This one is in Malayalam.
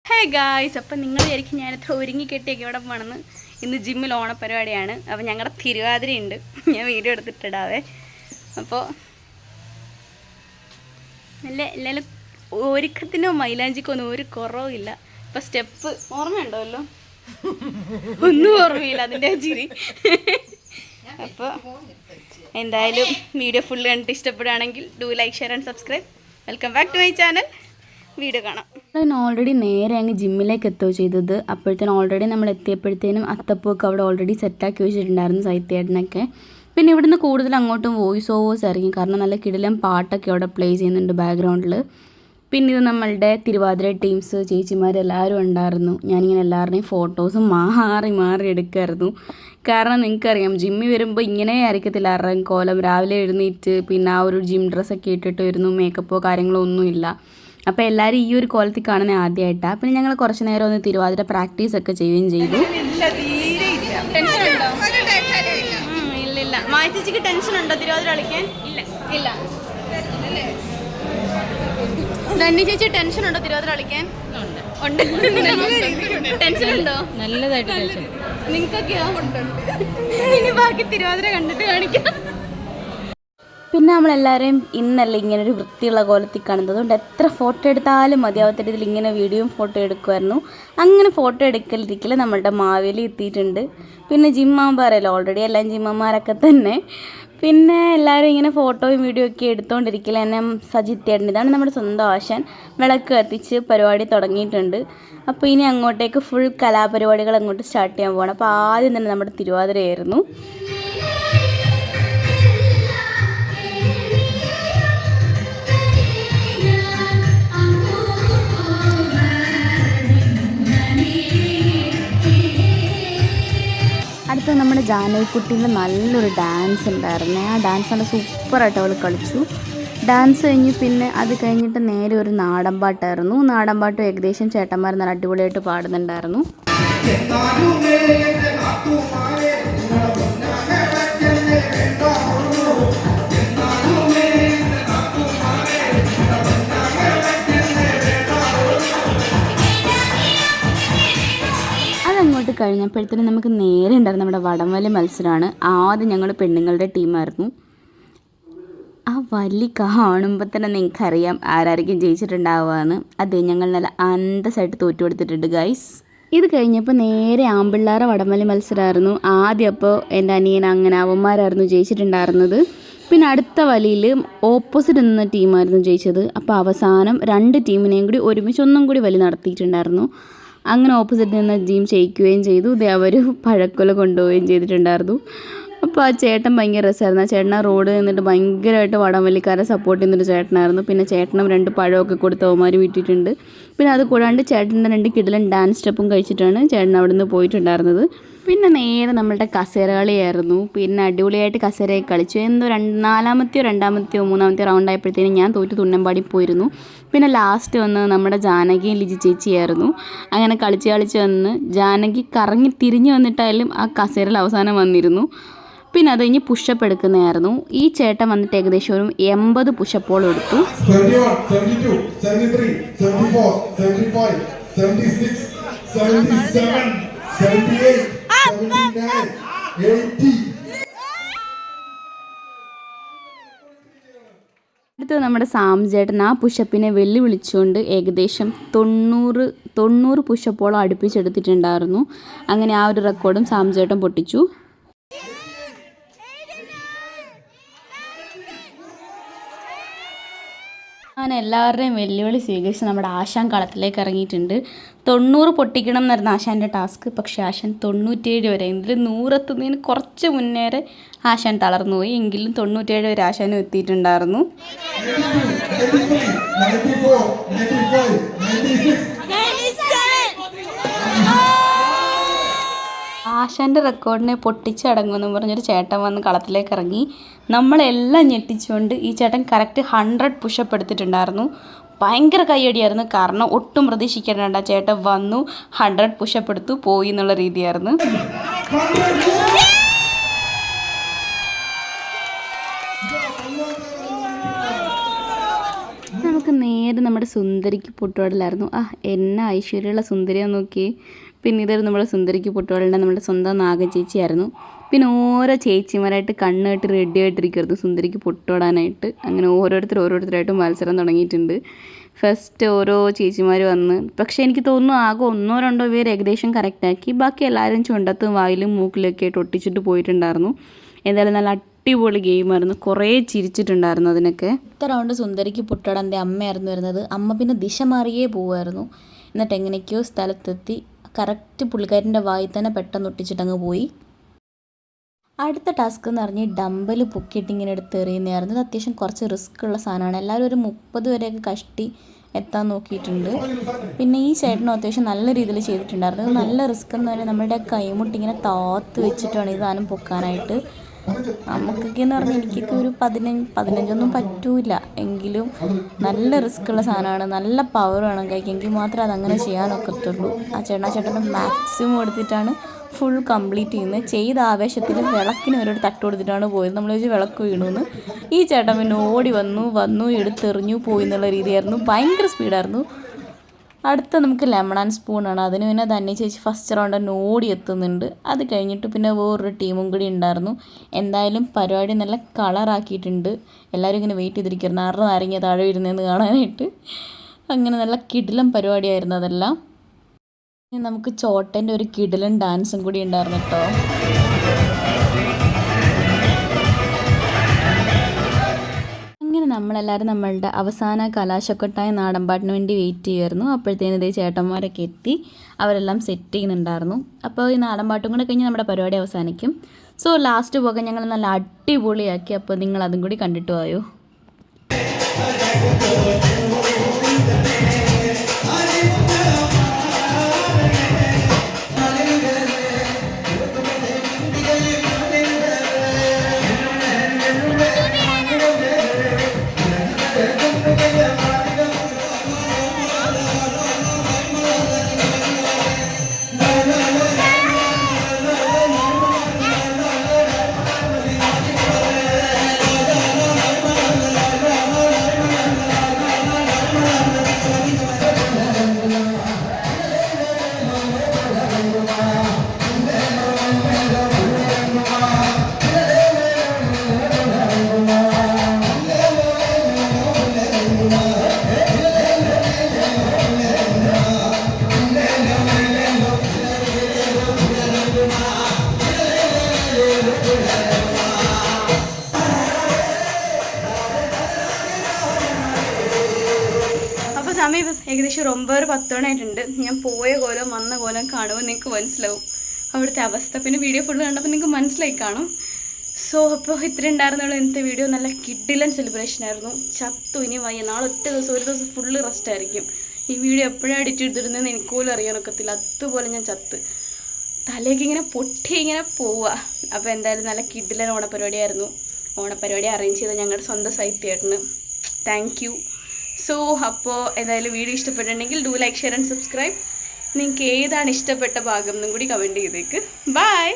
ഹേ ഗായ്സ്, അപ്പം നിങ്ങൾ വിചാരിക്കും ഞാനിത്ര ഒരുങ്ങിക്കെട്ടിയൊക്കെ ഇവിടെ പോകണമെന്ന്. ഇന്ന് ജിമ്മിൽ ഓണപ്പരിപാടിയാണ്. അപ്പോൾ ഞങ്ങളുടെ തിരുവാതിരയുണ്ട്. ഞാൻ വീഡിയോ എടുത്തിട്ടിടാവേ. അപ്പോൾ എല്ലാവരും ഒരുക്കത്തിനോ മൈലാഞ്ചിക്കൊന്നും ഒരു കുറവില്ല. ഇപ്പം സ്റ്റെപ്പ് ഓർമ്മയുണ്ടോല്ലോ? ഒന്നും ഓർമ്മയില്ല അതിൻ്റെ ചിരി. അപ്പോൾ എന്തായാലും വീഡിയോ ഫുള്ള് കണ്ടിട്ട് ഇഷ്ടപ്പെടുകയാണെങ്കിൽ do like, share and subscribe. Welcome back to my channel. Video കാണാം. ഞാൻ ഓൾറെഡി നേരെ അങ്ങ് ജിമ്മിലേക്ക് എത്തുകയോ ചെയ്തത്. അപ്പോഴത്തേനും ഓൾറെഡി നമ്മൾ എത്തിയപ്പോഴത്തേനും അത്തപ്പൂക്ക് അവിടെ ഓൾറെഡി സെറ്റാക്കി വെച്ചിട്ടുണ്ടായിരുന്നു, സൈത്യേട്ടനൊക്കെ. പിന്നെ ഇവിടുന്ന് കൂടുതൽ അങ്ങോട്ടും വോയിസ് ഓവേഴ്സ് ഇറങ്ങി, കാരണം നല്ല കിടിലം പാട്ടൊക്കെ അവിടെ പ്ലേ ചെയ്യുന്നുണ്ട് ബാക്ക്ഗ്രൗണ്ടിൽ. പിന്നെ ഇത് നമ്മളുടെ തിരുവാതിര ടീംസ് ചേച്ചിമാരെല്ലാവരും ഉണ്ടായിരുന്നു. ഞാനിങ്ങനെ എല്ലാവരുടെയും ഫോട്ടോസും മാറി മാറി എടുക്കുമായിരുന്നു. കാരണം നിങ്ങൾക്കറിയാം, ജിമ്മിൽ വരുമ്പോൾ ഇങ്ങനെ ആയിരിക്കത്തില്ല കോലം. രാവിലെ എഴുന്നേറ്റ് പിന്നെ ആ ഒരു ജിം ഡ്രസ്സൊക്കെ ഇട്ടിട്ട് വരുന്നു, മേക്കപ്പോ കാര്യങ്ങളോ ഒന്നുമില്ല. അപ്പോൾ എല്ലാവരും ഈ ഒരു കോലത്തിൽ കാണുന്നത് ആദ്യമായിട്ടാണ്. പിന്നെ ഞങ്ങൾ കുറച്ച് നേരം ഒന്ന് തിരുവാതിര പ്രാക്ടീസൊക്കെ ചെയ്യുകയും ചെയ്തു. ഇല്ല മാറ്റിച്ചിക്ക് ടെൻഷൻ ഉണ്ടോ തിരുവാതിര കളിക്കാൻ? ഇല്ല ഇല്ല. ധന്യ ചേച്ചി ടെൻഷൻ ഉണ്ടോ തിരുവാതിര കളിക്കാൻ? ഉണ്ട്. ടെൻഷൻ ഉണ്ടോ? നല്ലതായിട്ട് ടെൻഷൻ. നിങ്ങൾക്കൊക്കെയോ? ഇനി ബാക്കി തിരുവാതിര കണ്ടിട്ട് കാണിക്കാം. പിന്നെ നമ്മളെല്ലാവരെയും ഇന്നല്ല ഇങ്ങനൊരു വൃത്തിയുള്ള കോലത്തിൽ കാണുന്നത്. അതുകൊണ്ട് എത്ര ഫോട്ടോ എടുത്താലും മതിയാവാത്ത ഇതിൽ ഇങ്ങനെ വീഡിയോയും ഫോട്ടോ എടുക്കുമായിരുന്നു. അങ്ങനെ ഫോട്ടോ എടുക്കലിരിക്കൽ നമ്മളുടെ മാവേലി എത്തിയിട്ടുണ്ട്. പിന്നെ ജിമ്മാകുമ്പോൾ അറിയാലോ, ഓൾറെഡി എല്ലാം ജിമ്മന്മാരൊക്കെ തന്നെ. പിന്നെ എല്ലാവരും ഇങ്ങനെ ഫോട്ടോയും വീഡിയോ ഒക്കെ എടുത്തുകൊണ്ടിരിക്കില്ല. എന്നെ സജിത്തേട്ടൻ, ഇതാണ് നമ്മുടെ സ്വന്തം ആശാൻ, വിളക്ക് കത്തിച്ച് പരിപാടി തുടങ്ങിയിട്ടുണ്ട്. അപ്പോൾ ഇനി അങ്ങോട്ടേക്ക് ഫുൾ കലാപരിപാടികൾ അങ്ങോട്ട് സ്റ്റാർട്ട് ചെയ്യാൻ പോകണം. അപ്പോൾ ആദ്യം തന്നെ നമ്മുടെ തിരുവാതിരയായിരുന്നു. അടുത്ത നമ്മുടെ ജാനകിക്കുട്ടീൻ്റെ നല്ലൊരു ഡാൻസ് ഉണ്ടായിരുന്നു. ആ ഡാൻസ് നല്ല സൂപ്പറായിട്ട് അവൾ കളിച്ചു. ഡാൻസ് കഴിഞ്ഞ് പിന്നെ അത് കഴിഞ്ഞിട്ട് നേരെ ഒരു നാടൻ പാട്ടായിരുന്നു. നാടൻ പാട്ടും ഏകദേശം ചേട്ടന്മാർ നല്ല അടിപൊളിയായിട്ട് പാടുന്നുണ്ടായിരുന്നു. അങ്ങോട്ട് കഴിഞ്ഞപ്പോഴത്തേനും നമുക്ക് നേരെ ഉണ്ടായിരുന്നു നമ്മുടെ വടംവലി മത്സരമാണ്. ആദ്യം ഞങ്ങൾ പെണ്ണുങ്ങളുടെ ടീമായിരുന്നു. ആ വലി കാണുമ്പോൾ തന്നെ നിങ്ങൾക്കറിയാം ആരായിരിക്കും ജയിച്ചിട്ടുണ്ടാവുകയെന്ന്. അതെ, ഞങ്ങൾ നല്ല അന്തസ്സായിട്ട് തോറ്റു കൊടുത്തിട്ടുണ്ട് ഗൈസ്. ഇത് കഴിഞ്ഞപ്പോൾ നേരെ ആമ്പിള്ളേരെ വടംവലി മത്സരമായിരുന്നു. ആദ്യം അപ്പോൾ എൻ്റെ അനിയൻ അങ്ങനെ അവന്മാരായിരുന്നു ജയിച്ചിട്ടുണ്ടായിരുന്നത്. പിന്നെ അടുത്ത വലിയിൽ ഓപ്പോസിറ്റ് നിന്ന ടീമായിരുന്നു ജയിച്ചത്. അപ്പോൾ അവസാനം രണ്ട് ടീമിനെയും കൂടി ഒരുമിച്ച് ഒന്നും കൂടി വലി നടത്തിയിട്ടുണ്ടായിരുന്നു. അങ്ങനെ ഓപ്പോസിറ്റ് നിന്ന് ടീം ജയിക്കുകയും ചെയ്തു. ഇത് അവർ പഴക്കൊല കൊണ്ടുപോവുകയും ചെയ്തിട്ടുണ്ടായിരുന്നു. അപ്പോൾ ആ ചേട്ടൻ ഭയങ്കര രസമായിരുന്നു. ആ ചേട്ടൻ റോഡ് നിന്നിട്ട് ഭയങ്കരമായിട്ട് വടംവലിക്കാരെ സപ്പോർട്ട് ചെയ്യുന്നൊരു ചേട്ടനായിരുന്നു. പിന്നെ ചേട്ടനും 2 പഴമൊക്കെ കൊടുത്ത് അവന്മാർ വിട്ടിട്ടുണ്ട്. പിന്നെ അത് കൂടാണ്ട് ചേട്ടൻ്റെ 2 കിടിലൻ ഡാൻസ് സ്റ്റെപ്പും കഴിച്ചിട്ടാണ് ചേട്ടൻ അവിടെ നിന്ന് പോയിട്ടുണ്ടായിരുന്നത്. പിന്നെ നേരെ നമ്മളുടെ കസേര കളിയായിരുന്നു. പിന്നെ അടിപൊളിയായിട്ട് കസേരയൊക്കെ കളിച്ചു. എന്തോ 4-ാമത്തെയോ 3-ാമത്തെയോ റൗണ്ട് ആയപ്പോഴത്തേനും ഞാൻ തോറ്റ് തുന്നമ്പാടി പോയിരുന്നു. പിന്നെ ലാസ്റ്റ് വന്ന് നമ്മുടെ ജാനകിയും ലിജി ചേച്ചിയായിരുന്നു. അങ്ങനെ കളിച്ച് വന്ന് ജാനകി കറങ്ങി തിരിഞ്ഞു വന്നിട്ടായാലും ആ കസേരയിൽ അവസാനം വന്നിരുന്നു. പിന്നെ അത് കഴിഞ്ഞ് പുഷപ്പ് എടുക്കുന്നതായിരുന്നു. ഈ ചേട്ടൻ വന്നിട്ട് ഏകദേശം ഒരു 80 പുഷപ്പോളം എടുത്തു. അടുത്തത് നമ്മുടെ സാം ചേട്ടൻ ആ പുഷപ്പിനെ വെല്ലുവിളിച്ചുകൊണ്ട് ഏകദേശം 90 പുഷപ്പോളം അടുപ്പിച്ചെടുത്തിട്ടുണ്ടായിരുന്നു. അങ്ങനെ ആ ഒരു റെക്കോർഡും സാം ചേട്ടൻ പൊട്ടിച്ചു. അങ്ങനെ എല്ലാവരുടെയും വെല്ലുവിളി സ്വീകരിച്ച് നമ്മുടെ ആശാൻ കളത്തിലേക്ക് ഇറങ്ങിയിട്ടുണ്ട്. 90 പൊട്ടിക്കണം എന്നായിരുന്നു ആശാൻ്റെ ടാസ്ക്. പക്ഷേ ആശാൻ 97 വരെ, ഇതിൽ 100 എത്തുന്നതിന് കുറച്ച് മുന്നേറെ ആശാൻ തളർന്നുപോയി. എങ്കിലും 97 വരെ ആശാനും എത്തിയിട്ടുണ്ടായിരുന്നു. ആശാൻ്റെ റെക്കോർഡിനെ പൊട്ടിച്ചടങ്ങുമെന്ന് പറഞ്ഞൊരു ചേട്ടൻ വന്ന് കളത്തിലേക്ക് ഇറങ്ങി. നമ്മളെല്ലാം ഞെട്ടിച്ചുകൊണ്ട് ഈ ചേട്ടൻ കറക്റ്റ് 100 പുഷപ്പ് എടുത്തിട്ടുണ്ടായിരുന്നു. ഭയങ്കര കയ്യടിയായിരുന്നു. കാരണം ഒട്ടും പ്രതീക്ഷിക്കേണ്ട ചേട്ടൻ വന്നു, 100 പുഷപ്പ് എടുത്തു, പോയി എന്നുള്ള രീതിയായിരുന്നു. നമുക്ക് നേരെ നേരെ നമ്മുടെ സുന്ദരിക്ക് പൊട്ടുകടലായിരുന്നു. എന്നാ ഐശ്വര്യമുള്ള സുന്ദരിയാന്ന് നോക്കി. പിന്നെ ഇതൊരു നമ്മുടെ സുന്ദരിക്ക് പൊട്ടുകടലിൻ്റെ നമ്മുടെ സ്വന്തം നാഗചേച്ചിയായിരുന്നു. പിന്നെ ഓരോ ചേച്ചിമാരായിട്ട് കണ്ണുകെട്ടി റെഡി ആയിട്ടിരിക്കുമായിരുന്നു സുന്ദരിക്ക് പൊട്ടുതൊടാനായിട്ട്. അങ്ങനെ ഓരോരുത്തരായിട്ട് മത്സരം തുടങ്ങിയിട്ടുണ്ട്. ഫസ്റ്റ് ഓരോ ചേച്ചിമാർ വന്ന്, പക്ഷേ എനിക്ക് തോന്നുന്നു ആകെ 1-2 പേര് ഏകദേശം കറക്റ്റാക്കി. ബാക്കി എല്ലാവരും ചുണ്ടത്തും വായിലും മൂക്കിലൊക്കെ ആയിട്ട് ഒട്ടിച്ചിട്ട് പോയിട്ടുണ്ടായിരുന്നു. എന്തായാലും നല്ല അടിപൊളി ഗെയിമായിരുന്നു. കുറേ ചിരിച്ചിട്ടുണ്ടായിരുന്നു അതിനൊക്കെ. ഇത്ര റൗണ്ട് സുന്ദരിക്ക് പൊട്ടുതൊടാൻ എൻ്റെ അമ്മയായിരുന്നു വരുന്നത്. അമ്മ പിന്നെ ദിശ മാറിയേ പോവുമായിരുന്നു. എന്നിട്ട് എങ്ങനെയൊക്കെയോ സ്ഥലത്തെത്തി കറക്റ്റ് പുള്ളിക്കാരൻ്റെ വായിൽ തന്നെ പെട്ടെന്ന് ഒട്ടിച്ചിട്ടങ്ങ് പോയി. അടുത്ത ടാസ്ക് എന്ന് പറഞ്ഞാൽ ഡമ്പൽ പൊക്കിയിട്ട് ഇങ്ങനെ എടുത്ത് എറിയുന്നതായിരുന്നു. ഇത് അത്യാവശ്യം കുറച്ച് റിസ്ക് ഉള്ള സാധനമാണ്. എല്ലാവരും ഒരു 30 വരെയൊക്കെ കഷ്ടി എത്താൻ നോക്കിയിട്ടുണ്ട്. പിന്നെ ഈ ചേട്ടനും അത്യാവശ്യം നല്ല രീതിയിൽ ചെയ്തിട്ടുണ്ടായിരുന്നു. ഇത് നല്ല റിസ്ക് എന്ന് പറഞ്ഞാൽ നമ്മുടെ കൈമുട്ടി ഇങ്ങനെ താത്ത് വെച്ചിട്ടാണ് ഈ സാധനം പൊക്കാനായിട്ട്. നമുക്കൊക്കെ എന്ന് പറഞ്ഞാൽ എനിക്കൊക്കെ ഒരു 15 പറ്റൂല. എങ്കിലും നല്ല റിസ്ക് ഉള്ള സാധനമാണ്. നല്ല പവർ വേണം കൈക്ക്, എങ്കിൽ മാത്രമേ അതങ്ങനെ ചെയ്യാനൊക്കത്തുള്ളൂ. ആ ചേട്ടൻ്റെ മാക്സിമം എടുത്തിട്ടാണ് ഫുൾ കംപ്ലീറ്റ് ചെയ്യുന്നത്. ചെയ്ത ആവേശത്തിൽ വിളക്കിന് ഒരു തട്ട് കൊടുത്തിട്ടാണ് പോയത്. നമ്മൾ വെച്ച് വിളക്ക് വീണുന്ന്. ഈ ചേട്ടൻ പിന്നെ ഓടി വന്നു എടുത്തെറിഞ്ഞു പോയി എന്നുള്ള രീതിയായിരുന്നു. ഭയങ്കര സ്പീഡായിരുന്നു. അടുത്ത നമുക്ക് ലെമൺ ആൻഡ് സ്പൂണാണ്. അതിന് പിന്നെ ധന്യ ചേച്ചി ഫസ്റ്റ് റൗണ്ട് തന്നെ ഓടി എത്തുന്നുണ്ട്. അത് കഴിഞ്ഞിട്ട് പിന്നെ വേറൊരു ടീമും കൂടി ഉണ്ടായിരുന്നു. എന്തായാലും പരിപാടി നല്ല കളറാക്കിയിട്ടുണ്ട്. എല്ലാവരും ഇങ്ങനെ വെയിറ്റ് ചെയ്തിരിക്കുന്നു ആരുടെ നാരങ്ങ താഴെ ഇരുന്നതെന്ന് കാണാനായിട്ട്. അങ്ങനെ നല്ല കിടിലം പരിപാടിയായിരുന്നു അതെല്ലാം. നമുക്ക് ചോട്ടൻ്റെ ഒരു കിടിലൻ ഡാൻസും കൂടി ഉണ്ടായിരുന്നു കേട്ടോ. അങ്ങനെ നമ്മളെല്ലാവരും നമ്മളുടെ അവസാന കലാശക്കൊട്ടായ നാടൻപാട്ടിന് വേണ്ടി വെയിറ്റ് ചെയ്യുമായിരുന്നു. അപ്പോഴത്തേനും ഇതേ ചേട്ടന്മാരൊക്കെ എത്തി, അവരെല്ലാം സെറ്റ് ചെയ്യുന്നുണ്ടായിരുന്നു. അപ്പോൾ ഈ നാടൻപാട്ടും കൂടെ കഴിഞ്ഞ് നമ്മുടെ പരിപാടി അവസാനിക്കും. സോ ലാസ്റ്റ് പോകാൻ ഞങ്ങൾ നല്ല അടിപൊളിയാക്കി. അപ്പോൾ നിങ്ങൾ അതും കൂടി കണ്ടിട്ട് പോയോ. സമയം ഏകദേശം 9-10 ആയിട്ടുണ്ട്. ഞാൻ പോയ കോലം വന്ന കോലം കാണുമ്പോൾ നിങ്ങൾക്ക് മനസ്സിലാവും അവിടുത്തെ അവസ്ഥ. പിന്നെ വീഡിയോ ഫുള്ള് കണ്ടപ്പോൾ നിങ്ങൾക്ക് മനസ്സിലായി കാണും. സോ അപ്പോൾ ഇത്ര ഉണ്ടായിരുന്നുള്ളൂ ഇന്നത്തെ വീഡിയോ. നല്ല കിഡിലൻ സെലിബ്രേഷൻ ആയിരുന്നു. ചത്തു ഇനി വയ്യ. നാളെ ഒരു ദിവസം ഫുള്ള് റെസ്റ്റ് ആയിരിക്കും. ഈ വീഡിയോ എപ്പോഴാണ് എഡിറ്റ് ചെയ്തിരുന്നതെന്ന് എനിക്ക് പോലും അറിയാനൊക്കത്തില്ല. അതുപോലെ ഞാൻ ചത്ത് തലേക്ക് ഇങ്ങനെ പൊട്ടി ഇങ്ങനെ പോവുക. അപ്പോൾ എന്തായാലും നല്ല കിഡിലൻ ഓണപ്പരിപാടിയായിരുന്നു. ഓണപ്പരിപാടി അറേഞ്ച് ചെയ്ത ഞങ്ങളുടെ സ്വന്തം സാഹിത്യേട്ടന് താങ്ക് യു. സോ അപ്പോൾ എന്തായാലും വീഡിയോ ഇഷ്ടപ്പെട്ടിട്ടുണ്ടെങ്കിൽ do like share and subscribe. നിങ്ങൾക്ക് ഏതാണ് ഇഷ്ടപ്പെട്ട ഭാഗം എന്നും കൂടി കമൻറ്റ് ചെയ്തേക്ക്. ബൈ.